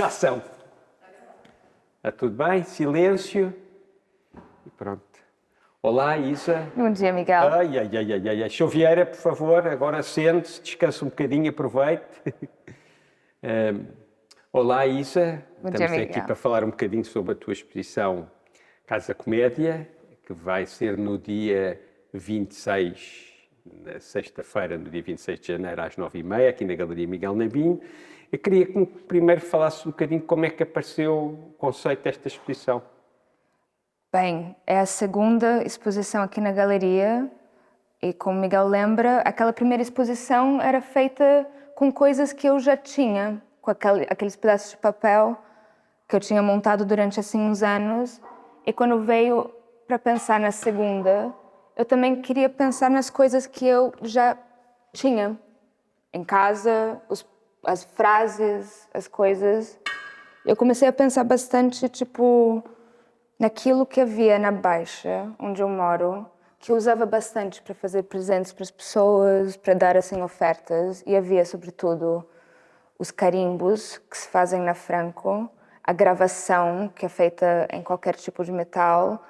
Ação. Está tudo bem? Silêncio. E pronto. Olá, Isa. Bom dia, Miguel. Ai. Xovieira, por favor, agora sente-se, descansa um bocadinho, aproveite. Olá, Isa. Bom dia, Estamos aqui Miguel. para falar um bocadinho sobre a tua exposição Casa Comédia, que vai ser no dia 26, na sexta-feira, no dia 26 de janeiro, às 9h30, aqui na Galeria Miguel Navinho. Eu queria que primeiro falasse um bocadinho como é que apareceu o conceito desta exposição. Bem, é a segunda exposição aqui na galeria e, como Miguel lembra, aquela primeira exposição era feita com coisas que eu já tinha, com aqueles pedaços de papel que eu tinha montado durante assim uns anos. E quando veio para pensar na segunda, eu também queria pensar nas coisas que eu já tinha em casa, as frases, as coisas. Eu comecei a pensar bastante, naquilo que havia na Baixa, onde eu moro, que eu usava bastante para fazer presentes para as pessoas, para dar assim ofertas. E havia, sobretudo, os carimbos que se fazem na Franco, a gravação que é feita em qualquer tipo de metal,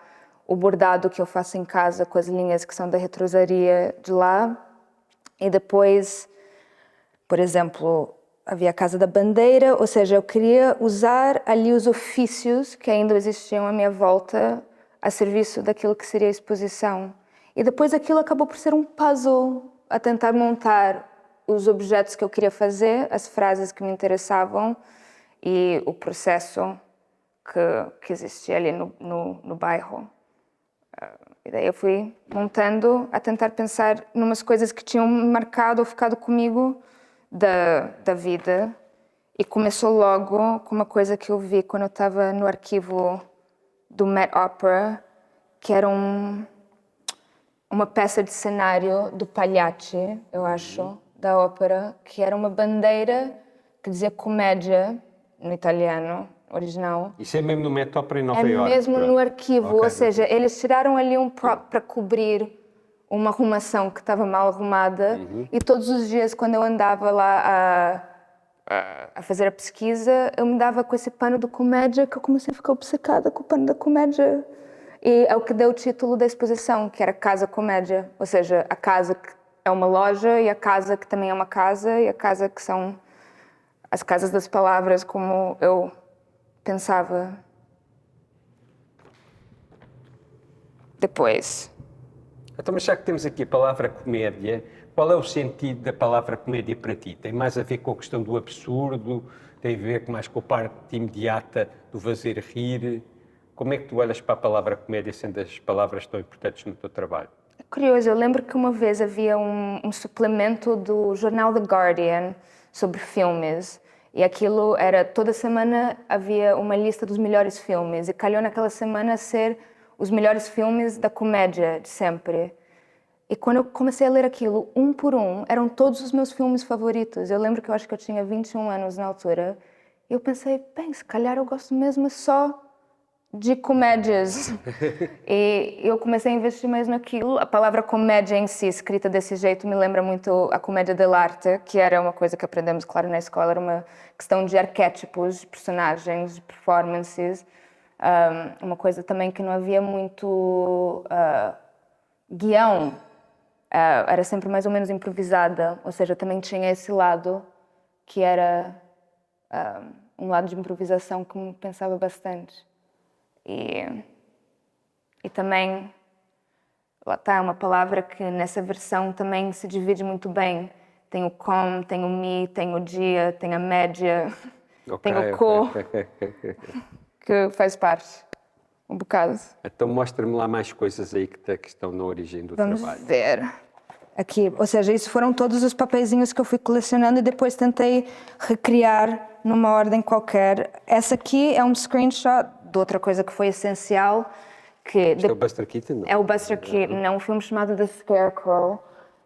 o bordado que eu faço em casa com as linhas que são da retrosaria de lá. E depois, por exemplo, havia a Casa da Bandeira, ou seja, eu queria usar ali os ofícios que ainda existiam à minha volta a serviço daquilo que seria a exposição. E depois aquilo acabou por ser um puzzle a tentar montar os objetos que eu queria fazer, as frases que me interessavam e o processo que existia ali no bairro. E daí eu fui montando, a tentar pensar numas coisas que tinham marcado ou ficado comigo da vida. E começou logo com uma coisa que eu vi quando eu estava no arquivo do Met Opera, que era uma peça de cenário do Pagliacci, eu acho, da ópera, que era uma bandeira que dizia comédia, no italiano original. Isso é mesmo no Met Opera em Nova Iorque? É mesmo pronto. no arquivo, Ok. ou seja, eles tiraram ali um prop para cobrir uma arrumação que estava mal arrumada e todos os dias quando eu andava lá a fazer a pesquisa, eu me dava com esse pano do comédia que eu comecei a ficar obcecada com o pano da comédia. E é o que deu o título da exposição, que era Casa Comédia, ou seja, a casa que é uma loja e a casa que também é uma casa e a casa que são as casas das palavras, como eu pensava. Depois. Então, mas já que temos aqui a palavra comédia, qual é o sentido da palavra comédia para ti? Tem mais a ver com a questão do absurdo? Tem a ver mais com a parte imediata do fazer rir? Como é que tu olhas para a palavra comédia, sendo as palavras tão importantes no teu trabalho? É curioso, eu lembro que uma vez havia um suplemento do jornal The Guardian sobre filmes e aquilo era, toda semana havia uma lista dos melhores filmes e calhou naquela semana ser os melhores filmes da comédia de sempre. E quando eu comecei a ler aquilo, um por um, eram todos os meus filmes favoritos. Eu lembro que eu acho que eu tinha 21 anos na altura e eu pensei, bem, se calhar eu gosto mesmo só de comédias. E eu comecei a investir mais naquilo. A palavra comédia em si, escrita desse jeito, me lembra muito a comédia dell'arte, que era uma coisa que aprendemos, claro, na escola. Era uma questão de arquétipos, de personagens, de performances. Uma coisa também que não havia muito guião. Era sempre mais ou menos improvisada. Ou seja, também tinha esse lado que era um lado de improvisação que me pensava bastante. E também, lá está, uma palavra que nessa versão também se divide muito bem. Tem o com, tem o mi, tem o dia, tem a média, tem o co, que faz parte, um bocado. Então mostra-me lá mais coisas aí que estão na origem do Vamos trabalho. ver. Aqui, ou seja, isso foram todos os papeizinhos que eu fui colecionando e depois tentei recriar numa ordem qualquer. Essa aqui é um screenshot de outra coisa que foi essencial. Isto é o Buster Keaton? É o Buster Keaton, um filme chamado The Scarecrow.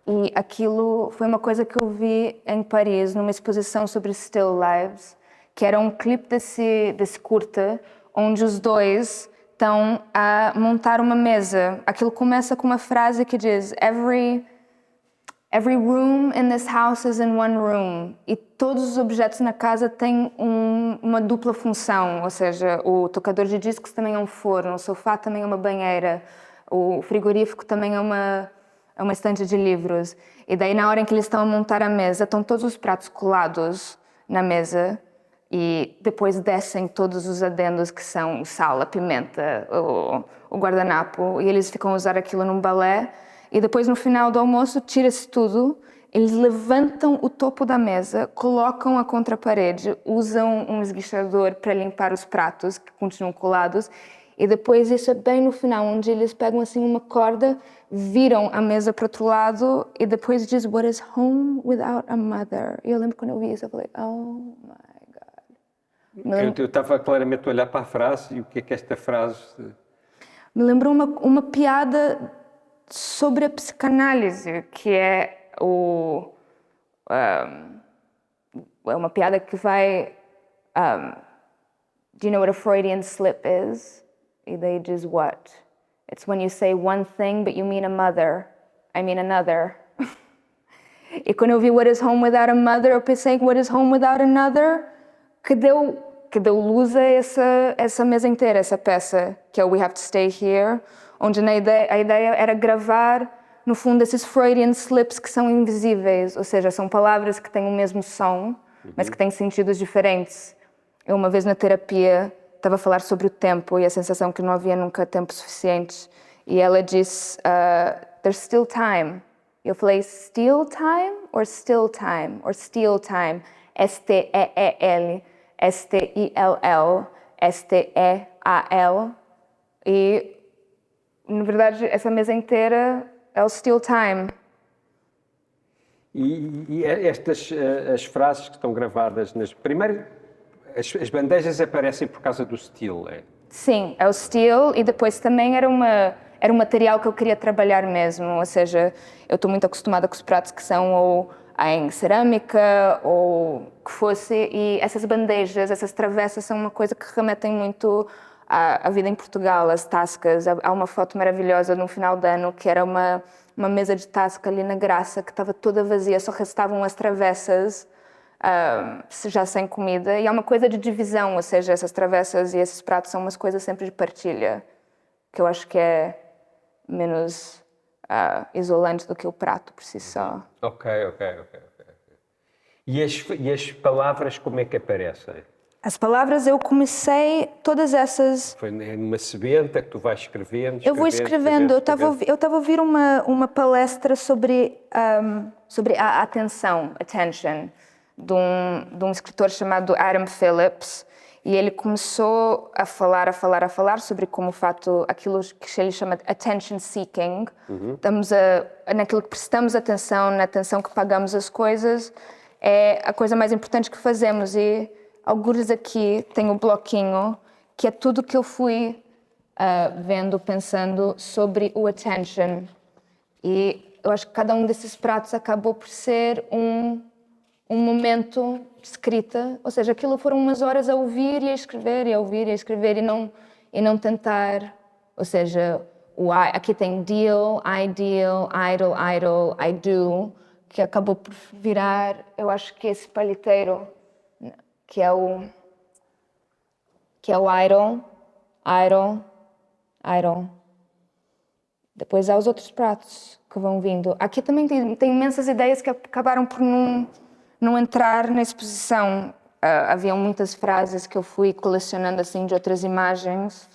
E aquilo foi uma coisa que eu vi em Paris, numa exposição sobre still lives, que era um clipe desse curta, onde os dois estão a montar uma mesa. Aquilo começa com uma frase que diz Every room in this house is in one room. E todos os objetos na casa têm uma dupla função, ou seja, o tocador de discos também é um forno, o sofá também é uma banheira, o frigorífico também é uma estante de livros. E daí, na hora em que eles estão a montar a mesa, estão todos os pratos colados na mesa e depois descem todos os adendos que são o sal, a pimenta, o guardanapo, e eles ficam a usar aquilo num balé. E depois, no final do almoço, tira-se tudo, eles levantam o topo da mesa, colocam-a contra a parede, usam um esguichador para limpar os pratos que continuam colados, e depois, isso é bem no final, onde eles pegam assim uma corda, viram a mesa para o outro lado, e depois diz, "What is home without a mother?" E eu lembro quando eu vi isso, eu falei, oh my God. Eu estava claramente a olhar para a frase e o que é esta frase... Me lembrou uma piada sobre a psicanálise, que é uma piada que vai... do you know what a Freudian slip is? E daí diz what? It's when you say one thing but you mean a mother. I mean another. E quando eu vi What is Home Without a Mother, eu pensei What is Home Without Another? Que deu luz a essa mesa inteira, essa peça, que é o We Have to Stay Here, onde a ideia era gravar, no fundo, esses Freudian slips que são invisíveis, ou seja, são palavras que têm o mesmo som, mas que têm sentidos diferentes. Eu, uma vez na terapia, estava a falar sobre o tempo e a sensação que não havia nunca tempo suficiente, e ela disse, there's still time. Eu falei, still time or still time? Or still time? S-T-E-E-L, S-T-I-L-L, S-T-E-A-L. E, na verdade, essa mesa inteira é o still time. E as frases que estão gravadas primeiro, as bandejas aparecem por causa do steel, é? Sim, é o steel, e depois também era um material que eu queria trabalhar mesmo, ou seja, eu estou muito acostumada com os pratos que são ou em cerâmica ou que fosse, e essas bandejas, essas travessas são uma coisa que remetem muito à vida em Portugal, as tascas. Há uma foto maravilhosa no final do ano que era uma mesa de tasca ali na Graça que estava toda vazia, só restavam as travessas, já sem comida, e há uma coisa de divisão, ou seja, essas travessas e esses pratos são umas coisas sempre de partilha, que eu acho que é menos isolante do que o prato por si só. Ok. E as palavras como é que aparecem? As palavras, eu comecei todas essas... Foi numa sebenta que tu vais escrevendo? Eu vou escrevendo. Eu estava a ouvir uma palestra sobre a atenção, attention, de um escritor chamado Adam Phillips, e ele começou a falar sobre como o fato, aquilo que ele chama de attention seeking, estamos naquilo que prestamos atenção, na atenção que pagamos às coisas, é a coisa mais importante que fazemos. E alguns aqui tem um bloquinho, que é tudo que eu fui vendo, pensando sobre o attention. E eu acho que cada um desses pratos acabou por ser um momento de escrita, ou seja, aquilo foram umas horas a ouvir e a escrever, e a ouvir e a escrever, e não tentar, ou seja, aqui tem deal, ideal, idle, idle, I do, que acabou por virar, eu acho que esse paliteiro, que é o idle, idle, idle. Depois há os outros pratos que vão vindo. Aqui também tem imensas ideias que acabaram por não entrar na exposição. Haviam muitas frases que eu fui colecionando assim de outras imagens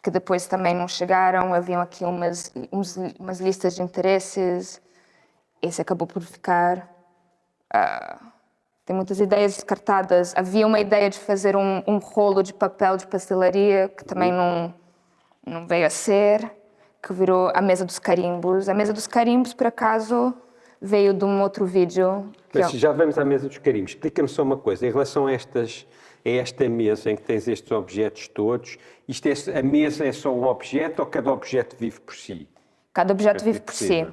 que depois também não chegaram. Haviam aqui umas listas de interesses. Esse acabou por ficar. Tem muitas ideias descartadas. Havia uma ideia de fazer um rolo de papel de pastelaria que também não veio a ser, que virou a mesa dos carimbos. A mesa dos carimbos, por acaso, veio de um outro vídeo. Mas já vamos à mesa dos carimbos. Explica-me só uma coisa, em relação a esta mesa em que tens estes objetos todos, a mesa é só um objeto ou cada objeto vive por si? Cada objeto vive por si.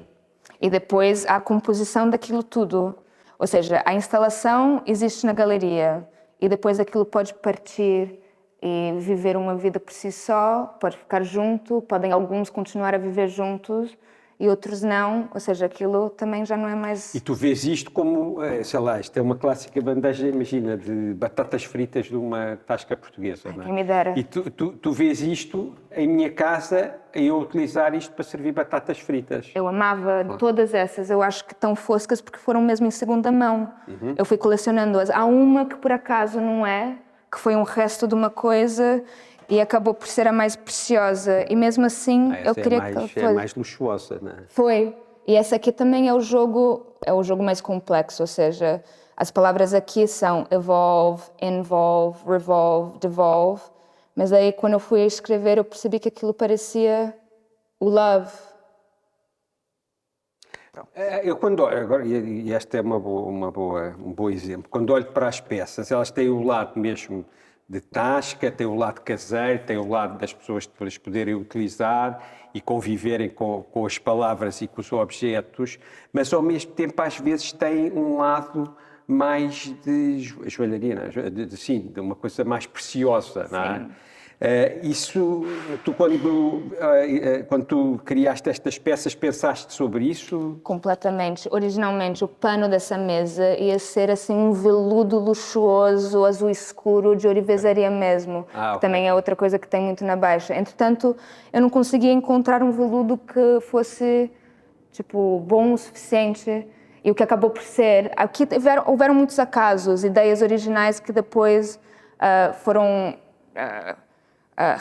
E depois há a composição daquilo tudo. Ou seja, a instalação existe na galeria e depois aquilo pode partir e viver uma vida por si só, pode ficar junto, podem alguns continuar a viver juntos e outros não, ou seja, aquilo também já não é mais... E tu vês isto como, sei lá, isto é uma clássica bandeja, imagina, de batatas fritas de uma tasca portuguesa, não é? Quem me dera. E tu vês isto em minha casa, a eu utilizar isto para servir batatas fritas. Eu amava todas essas, eu acho que tão foscas porque foram mesmo em segunda mão. Eu fui colecionando-as. Há uma que por acaso não é, que foi um resto de uma coisa e acabou por ser a mais preciosa. E mesmo assim, eu queria que ela fosse. É mais luxuosa, não é? Foi. E essa aqui também é o jogo mais complexo, ou seja, as palavras aqui são evolve, involve, revolve, devolve. Mas aí quando eu fui escrever, eu percebi que aquilo parecia o love. Eu quando olho, agora, e esta é um bom exemplo, quando olho para as peças, elas têm o lado mesmo de tasca, têm o lado caseiro, têm o lado das pessoas depois poderem utilizar e conviverem com as palavras e com os objetos, mas ao mesmo tempo às vezes tem um lado mais de joalharia, não é? De uma coisa mais preciosa, não é? Isso, tu quando tu criaste estas peças, pensaste sobre isso? Completamente. Originalmente, o pano dessa mesa ia ser assim um veludo luxuoso, azul escuro, de ourivesaria mesmo, que também é outra coisa que tem muito na Baixa. Entretanto, eu não conseguia encontrar um veludo que fosse, tipo, bom o suficiente. E o que acabou por ser... Aqui houveram muitos acasos, ideias originais que depois foram...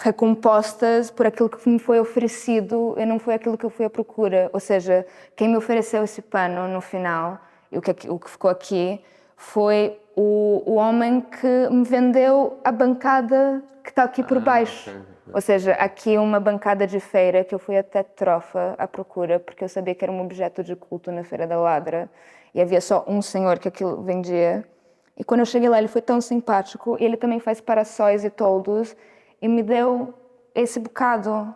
recompostas por aquilo que me foi oferecido e não foi aquilo que eu fui à procura. Ou seja, quem me ofereceu esse pano no final, e o que ficou aqui, foi o homem que me vendeu a bancada que está aqui por baixo. Ou seja, aqui uma bancada de feira que eu fui até Trofa à procura, porque eu sabia que era um objeto de culto na Feira da Ladra e havia só um senhor que aquilo vendia. E quando eu cheguei lá, ele foi tão simpático, e ele também faz paraçóis e toldos, e me deu esse bocado.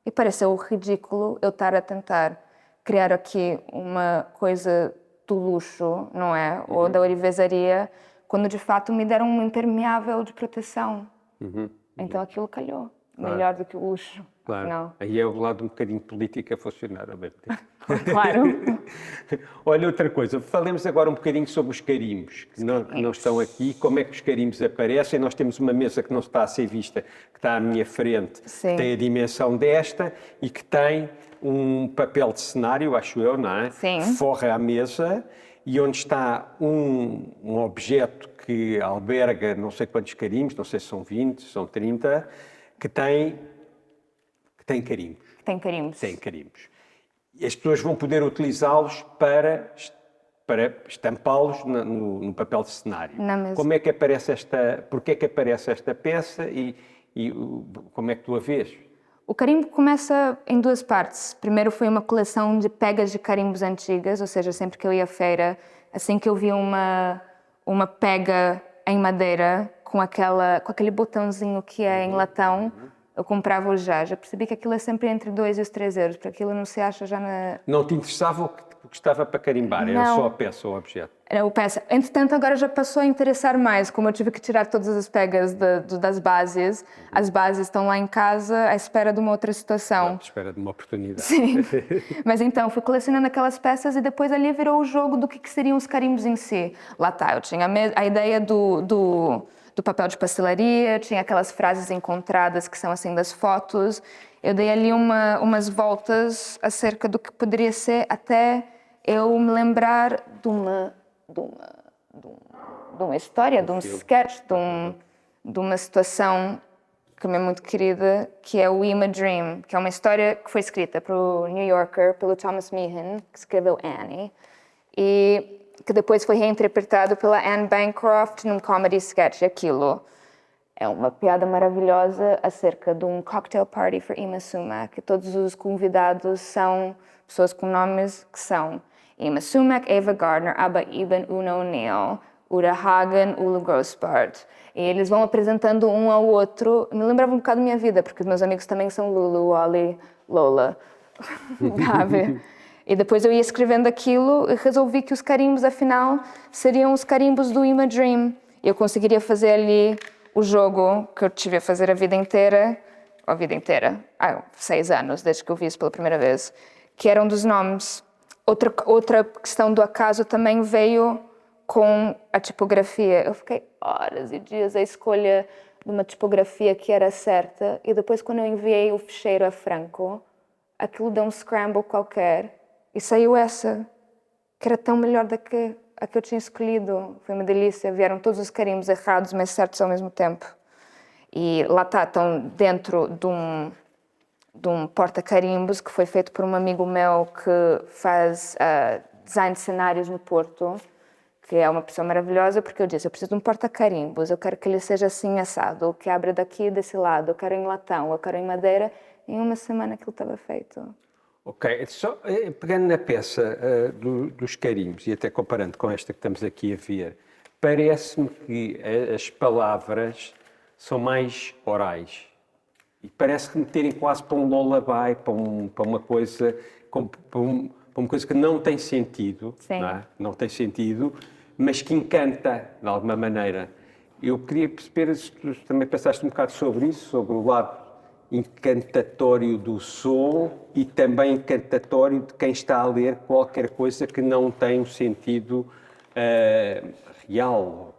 E pareceu ridículo eu estar a tentar criar aqui uma coisa do luxo, não é? Ou da ourivesaria, quando de fato me deram um impermeável de proteção. Então aquilo calhou. Melhor do que o luxo. Claro. Afinal. Aí é o lado um bocadinho político a funcionar ao mesmo tempo. Claro. Olha, outra coisa, falemos agora um bocadinho sobre os carimbos, que não estão aqui, como é que os carimbos aparecem. Nós temos uma mesa que não está a ser vista, que está à minha frente, Sim. que tem a dimensão desta e que tem um papel de cenário, acho eu, não é? Sim. Que forra a mesa e onde está um objeto que alberga não sei quantos carimbos, não sei se são 20, são 30, que tem carimbos. Tem carimbos. Tem carimbos. E as pessoas vão poder utilizá-los para estampá-los no papel de cenário. Na mesa. Como é que aparece porquê é que aparece esta peça e como é que tu a vês? O carimbo começa em duas partes. Primeiro foi uma coleção de pegas de carimbos antigas, ou seja, sempre que eu ia à feira, assim que eu via uma pega em madeira com aquele botãozinho que é em latão, eu comprava-o já. Já percebi que aquilo é sempre entre 2 e os 3 euros, porque aquilo não se acha já na... Não te interessava o que estava para carimbar? Era Não. só a peça ou o objeto? Era o peça. Entretanto, agora já passou a interessar mais, como eu tive que tirar todas as pegas das bases. As bases estão lá em casa à espera de uma outra situação. À espera de uma oportunidade. Sim. Mas então, fui colecionando aquelas peças e depois ali virou o jogo do que seriam os carimbos em si. Lá tá, eu tinha a ideia do papel de pastelaria, tinha aquelas frases encontradas que são assim das fotos. Eu dei ali umas voltas acerca do que poderia ser até eu me lembrar de uma história, de um sketch, de uma situação que me é muito querida, que é o Ima Dream, que é uma história que foi escrita para o New Yorker, pelo Thomas Meehan, que escreveu Annie, e que depois foi reinterpretado pela Anne Bancroft num comedy sketch. Aquilo é uma piada maravilhosa acerca de um cocktail party for Ima Sumac, que todos os convidados são pessoas com nomes que são Ima Sumac, Ava Gardner, Abba Ibn, Una O'Neill, Ura Hagen, Ula Grossbart. E eles vão apresentando um ao outro. Me lembrava um bocado da minha vida, porque os meus amigos também são Lulu, Wally, Lola, Gabi. E depois eu ia escrevendo aquilo e resolvi que os carimbos, afinal, seriam os carimbos do Ima Dream. E eu conseguiria fazer ali o jogo que eu tive a fazer a vida inteira, 6 anos, desde que eu vi isso pela primeira vez, que era um dos nomes. Outra questão do acaso também veio com a tipografia. Eu fiquei horas e dias à escolha de uma tipografia que era certa e depois quando eu enviei o ficheiro a Franco, aquilo deu um scramble qualquer e saiu essa, que era tão melhor do que a que eu tinha escolhido. Foi uma delícia, vieram todos os carimbos errados, mas certos ao mesmo tempo. E lá está, estão dentro de um porta-carimbos que foi feito por um amigo meu que faz design de cenários no Porto, que é uma pessoa maravilhosa, porque eu disse, eu preciso de um porta-carimbos, eu quero que ele seja assim assado, que abra daqui e desse lado, eu quero em latão, eu quero em madeira. Em uma semana aquilo estava feito. Ok, só pegando na peça dos carimbos e até comparando com esta que estamos aqui a ver, parece-me que as palavras são mais orais e parece remeterem quase para um lullaby, para uma coisa, para uma coisa que não tem sentido, não é? Não tem sentido, mas que encanta de alguma maneira. Eu queria perceber se tu também pensaste um bocado sobre isso, sobre o lado encantatório do som e também encantatório de quem está a ler qualquer coisa que não tem um sentido real.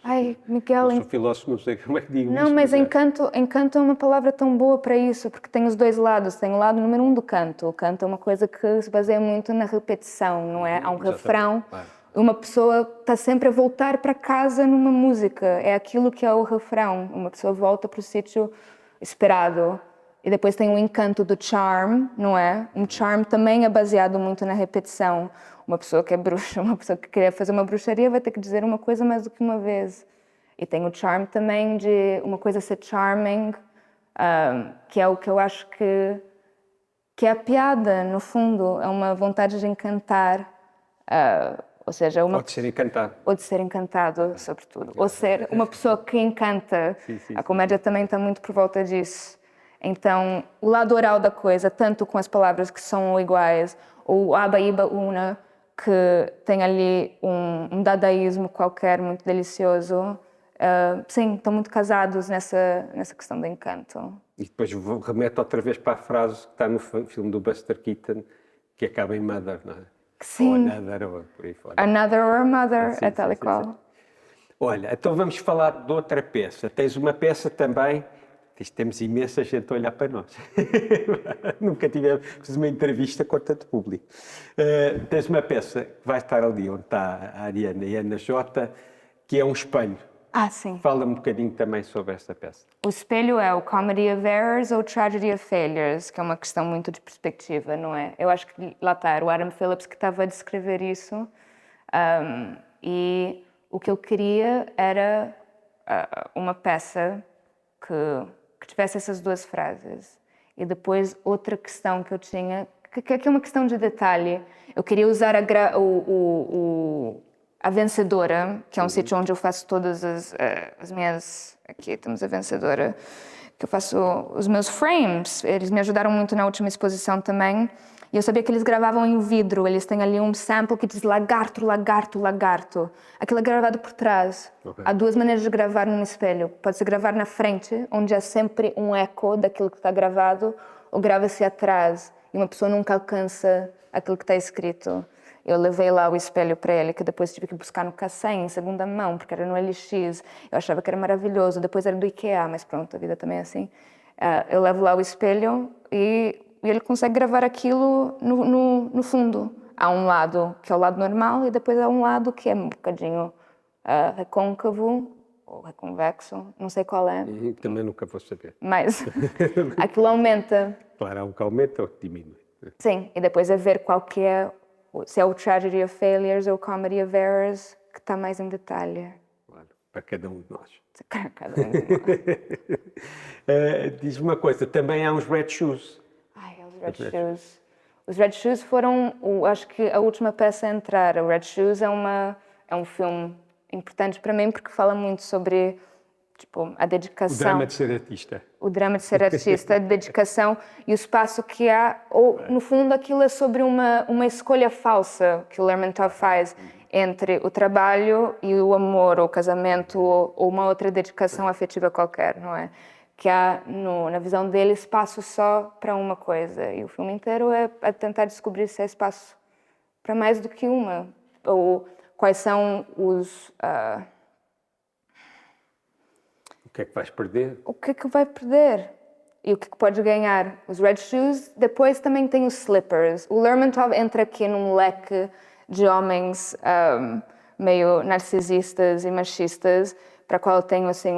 Ai, Miguel... Não sou filósofo, não sei como é que digo Não, isto, mas encanto é uma palavra tão boa para isso, porque tem os dois lados. Tem o lado número 1 do canto. O canto é uma coisa que se baseia muito na repetição, não é? Há um refrão. Claro. Uma pessoa está sempre a voltar para casa numa música. É aquilo que é o refrão. Uma pessoa volta para o sítio esperado. E depois tem o encanto do charm, não é? Um charm também é baseado muito na repetição. Uma pessoa que é bruxa, uma pessoa que quer fazer uma bruxaria vai ter que dizer uma coisa mais do que uma vez. E tem o charm também de uma coisa ser charming, que é o que eu acho que é a piada, no fundo. É uma vontade de encantar. Ou seja, Ou de ser encantado. Ou de ser encantado, sobretudo. Ou ser uma pessoa que encanta. A comédia também está muito por volta disso. Então, o lado oral da coisa, tanto com as palavras que são iguais, ou aba, iba, una, que tem ali um dadaísmo qualquer muito delicioso. Sim, estão muito casados nessa questão do encanto. E depois remeto outra vez para a frase que está no filme do Buster Keaton, que acaba em Mother, não é? Sim. Ou Another, ou por aí fora. Another or Mother, Sim, é tal e sim, qual. sim. Olha, então vamos falar de outra peça. Tens uma peça também, temos imensa gente a olhar para nós. Nunca fiz uma entrevista com tanto público. Tens uma peça que vai estar ali onde está a Ariana e a Ana Jota, que é um espelho. Sim. Fala um bocadinho também sobre esta peça. O espelho é o Comedy of Errors ou Tragedy of Failures, que é uma questão muito de perspectiva, não é? Eu acho que lá está, era o Adam Phillips que estava a descrever isso. E o que eu queria era uma peça que tivesse essas duas frases. E depois outra questão que eu tinha, que é uma questão de detalhe. Eu queria usar a Vencedora, que é um sítio onde eu faço todas as minhas... Aqui temos a Vencedora, que eu faço os meus frames. Eles me ajudaram muito na última exposição também. E eu sabia que eles gravavam em vidro. Eles têm ali um sample que diz lagarto, lagarto, lagarto. Aquilo é gravado por trás. Okay. Há duas maneiras de gravar num espelho. Pode-se gravar na frente, onde há sempre um eco daquilo que está gravado, ou grava-se atrás e uma pessoa nunca alcança aquilo que está escrito. Eu levei lá o espelho para ele, que depois tive que buscar no Cacém, em segunda mão, porque era no LX. Eu achava que era maravilhoso. Depois era do IKEA, mas pronto, a vida também é assim. Eu levo lá o espelho e ele consegue gravar aquilo no fundo. Há um lado que é o lado normal e depois há um lado que é um bocadinho recôncavo ou reconvexo, não sei qual é. Também nunca vou saber. Mas aquilo aumenta. Claro, há um que aumenta ou que diminui. Sim, e depois é ver qual que é, se é o Tragedy of Failures ou o Comedy of Errors, que está mais em detalhe. Claro, para cada um de nós. Para cada um de nós. Diz-me uma coisa, também há uns Red Shoes. Os Red Shoes. Os Red Shoes foram, acho que a última peça a entrar. O Red Shoes é um filme importante para mim porque fala muito sobre a dedicação. O drama de ser artista. O drama de ser artista, a dedicação e o espaço que há. Ou, no fundo, aquilo é sobre uma escolha falsa que o Lermontov faz entre o trabalho e o amor, ou o casamento, ou uma outra dedicação afetiva qualquer, não é? que há, na visão dele, espaço só para uma coisa. E o filme inteiro é a tentar descobrir se há espaço para mais do que uma. Ou quais são os... O que é que vais perder? o que é que vai perder? E o que é que podes ganhar? Os red shoes. Depois também tem os slippers. O Lermontov entra aqui num leque de homens meio narcisistas e machistas, para a qual eu tenho assim,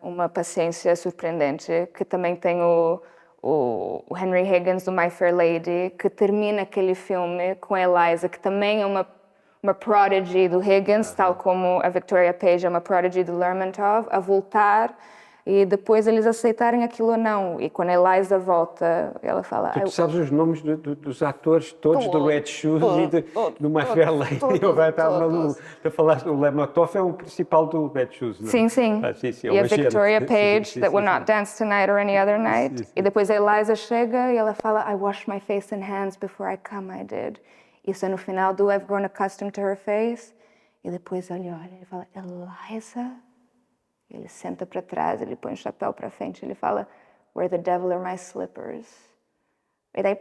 uma paciência surpreendente, que também tem o Henry Higgins, do My Fair Lady, que termina aquele filme com a Eliza, que também é uma prodigy do Higgins, tal como a Victoria Page é uma prodigy do Lermontov, a voltar e depois eles aceitarem aquilo ou não. E quando a Eliza volta, ela fala... Tu sabes os nomes dos atores todos do Red Shoes e do My Fair Lady. Eu agora estava maluco. Tu falaste, o Lermontov é o principal do Red Shoes, não é? Sim, sim. Sim, E a agente. Victoria Page, Sim, that will not dance tonight or any other night. Sim, sim. E depois a Eliza chega e ela fala, I washed my face and hands before I come, I did. Isso é no final do I've grown accustomed to her face. E depois ele olha e fala, Eliza? Ele senta para trás, ele põe o chapéu para frente, ele fala, where the devil are my slippers. E daí,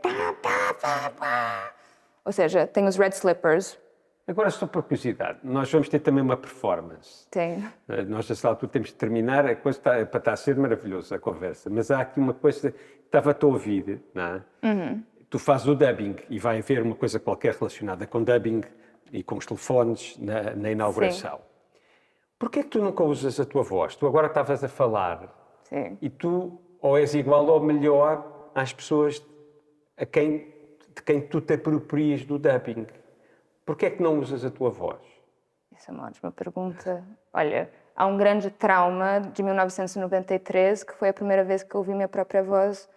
ou seja, tem os red slippers. Agora, só por curiosidade, nós vamos ter também uma performance. Tem. Nós, nessa altura, temos de terminar, a coisa está, para estar a ser maravilhosa a conversa, mas há aqui uma coisa que estava-te a ouvir, não é? Tu fazes o dubbing e vai haver uma coisa qualquer relacionada com dubbing e com os telefones na inauguração. Sim. Porquê é que tu nunca usas a tua voz? Tu agora estavas a falar. Sim. E tu ou és igual ou melhor às pessoas de quem tu te aproprias do dubbing. Porquê é que não usas a tua voz? Isso é uma ótima pergunta. Olha, há um grande trauma de 1993, que foi a primeira vez que eu ouvi minha própria voz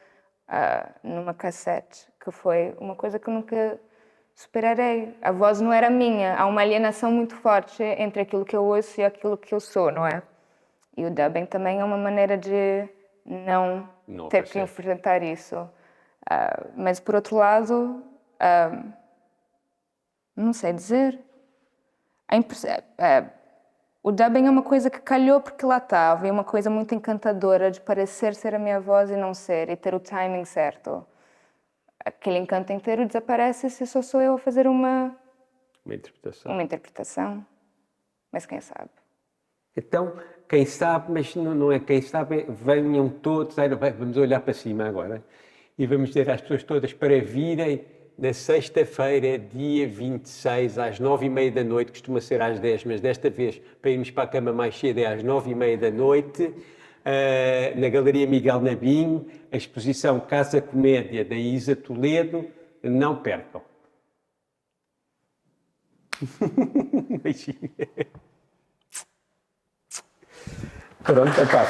numa cassete, que foi uma coisa que eu nunca superarei. A voz não era minha. Há uma alienação muito forte entre aquilo que eu ouço e aquilo que eu sou, não é? E o dubbing também é uma maneira de não ter que enfrentar isso. Mas, por outro lado, não sei dizer. O dubbing é uma coisa que calhou porque lá estava. É uma coisa muito encantadora de parecer ser a minha voz e não ser, e ter o timing certo. Aquele encanto inteiro desaparece se só sou eu a fazer uma interpretação. Mas quem sabe? Então, quem sabe, mas não é quem sabe, venham todos, vamos olhar para cima agora e vamos dizer às pessoas todas para virem na sexta-feira, dia 26, às 9h30 da noite, costuma ser às 10, mas desta vez, para irmos para a cama mais cedo, é às 9h30 da noite, na Galeria Miguel Nabinho, a exposição Casa Comédia da Isa Toledo, não percam. Beijinho. Pronto, pá,